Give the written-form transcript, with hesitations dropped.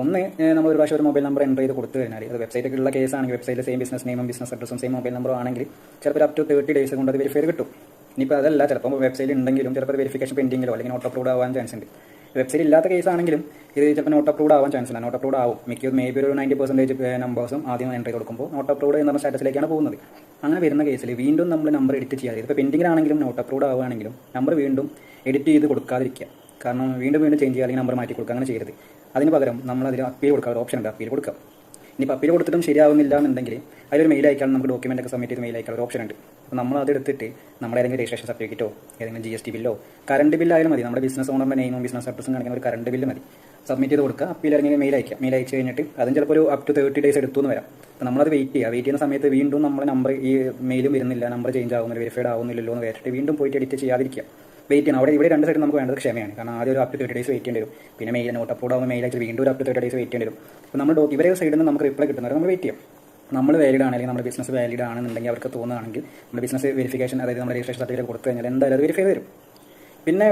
ഒന്ന് നമ്മൾ ഒരു പ്രാവശ്യം ഒരു മൊബൈൽ നമ്പർ എൻ്റർ ചെയ്ത് കൊടുത്തു കഴിഞ്ഞാൽ അത് വെബ്സൈറ്റിലുള്ള കേസ് ആണെങ്കിൽ വെബ്സൈറ്റിൽ സെയിം ബിസിനസ് നെയിമും ബിസിനസ് അഡ്രസ്സും സെയിം മൊബൈൽ നമ്പറും ആണെങ്കിൽ ചിലപ്പോൾ അപ് ടു 30 days കൊണ്ട് അത് വെരിഫൈ കിട്ടും. ഇനിയിപ്പോൾ അതല്ല, ചിലപ്പോൾ വെബ്സൈറ്റിൽ ഉണ്ടെങ്കിലും ചിലപ്പോൾ വെരിഫിക്കേഷൻ പെൻഡിങ്ങിലോ അല്ലെങ്കിൽ നോട്ട് അപ്രൂവ്ഡ് ആവാൻ ചാൻസ് ഉണ്ട്. വെബ്സൈറ്റ് ഇല്ലാത്ത കേസ് ആണെങ്കിലും ഇത് ചിലപ്പോൾ നോട്ട് അപ്രൂവ്ഡ് ആവാൻ ചാൻസ് ഇല്ല. നോട്ട് അപ്രൂവ്ഡ് ആവും. മേബി ഒരു 90% നമ്പേഴ്സും ആദ്യം എൻ്റർ ചെയ്ത് കൊടുക്കുമ്പോൾ നോട്ട് അപ്രൂവ്ഡ് എന്ന സ്റ്റാറ്റസിലേക്കാണ് പോകുന്നത്. അങ്ങനെ വരുന്ന കേസിൽ വീണ്ടും നമ്മൾ നമ്പർ എഡിറ്റ് ചെയ്യാതെ, ഇപ്പോൾ പെൻഡിങ്ങിലാണെങ്കിലും നോട്ട് അപ്രൂവ്ഡ് ആവുകയാണെങ്കിലും നമ്പർ വീണ്ടും എഡിറ്റ് ചെയ്ത് കൊടുക്കാതിരിക്കുക. കാരണം വീണ്ടും ചേഞ്ച് ചെയ്യുക അല്ലെങ്കിൽ നമ്പർ മാറ്റി കൊടുക്കുക, അങ്ങനെ ചെയ്യരുത്. അതിന് പകരം നമ്മൾ അതിൽ അപ്പീൽ കൊടുക്കുക, ഒരു ഓപ്ഷൻ ഉണ്ട്, അപ്പീൽ കൊടുക്കുക. ഇനിയിപ്പോൾ അപ്പീൽ കൊടുത്തിട്ടും ശരിയാവുന്നില്ല എന്നുണ്ടെങ്കിൽ അതിലൊരു മെയിൽ അയക്കാൻ, നമുക്ക് ഡോക്യുമെൻ്റ് ഒക്കെ സബ്മിറ്റ് ചെയ്ത് മെയിൽ അയക്കാൻ ഒരു ഓപ്ഷൻ ഉണ്ട്. അപ്പോൾ നമ്മൾ അതെടുത്തിട്ട് നമ്മുടെ ഏതെങ്കിലും രജിസ്ട്രേഷൻ സർട്ടിഫിക്കറ്റോ ഏതെങ്കിലും GST ബില്ലോ കറണ്ട് ബില്ലായാലും മതി, നമ്മുടെ ബിസിനസ് ഓണറിൻ്റെ നെയിമും ബിസിനസ് അഡ്രസ്സും കാണിക്കുന്ന ഒരു കറണ്ട് ബില്ല് മതി, സബ്മിറ്റ് ചെയ്ത് കൊടുക്കുക. അപ്പീൽ അല്ലെങ്കിൽ മെയിൽ അയക്കുക. മെയിൽ അയച്ചു കഴിഞ്ഞിട്ട് അതും ചിലപ്പോൾ ഒരു അപ് ടു 30 days എടുത്തു എന്ന് വരാം. അപ്പോൾ നമ്മളത് വെയിറ്റ് ചെയ്യുന്ന സമയത്ത് വീണ്ടും നമ്മുടെ നമ്പർ ഈ മെയിലും വരുന്നില്ല, നമ്പർ ചേഞ്ച് ആവുന്നില്ല, വെരിഫൈഡ് ആവുന്നില്ലല്ലോ എന്ന് വെച്ചിട്ട് വീണ്ടും പോയിട്ട് എഡിറ്റ് ചെയ്യാതിരിക്കുക. വെയിറ്റ് ചെയ്യണം. ഇവിടെ രണ്ട് സൈഡ് നമുക്ക് വേണ്ടത് ക്ഷമയാണ്. കാരണം ആദ്യം ഒരു അപ് ടു 30 days വെയിറ്റ് ചെയ്യേണ്ടി വരും. പിന്നെ മെയിൽ നോട്ട് അപ്ലോഡ് ആകുമ്പോൾ മെയിൽ അയച്ച് വീണ്ടും ഒരു അപ് ടു 30 days വെയിറ്റ് ചെയ്യേണ്ടി വരും. അപ്പോൾ നമ്മൾ ഇവരെ സൈഡിൽ നിന്ന് നമുക്ക് റിപ്ലൈ കിട്ടുന്നവരെ നമ്മൾ വെയിറ്റ് ചെയ്യും. നമ്മൾ വാലിഡ് ആണെങ്കിൽ നമ്മുടെ ബിസിനസ് വാലിഡ് ആണെന്നുണ്ടെങ്കിൽ അവർക്ക് തോന്നുകയാണെങ്കിൽ നമ്മുടെ ബിസിനസ് വെരിഫിക്കേഷൻ, അതായത് നമ്മുടെ രജിസ്ട്രേഷൻ സർട്ടിഫിക്കറ്റ് കൊടുത്തു കഴിഞ്ഞാൽ എന്തായാലും അത് വെരിഫൈ വരും. പിന്നെ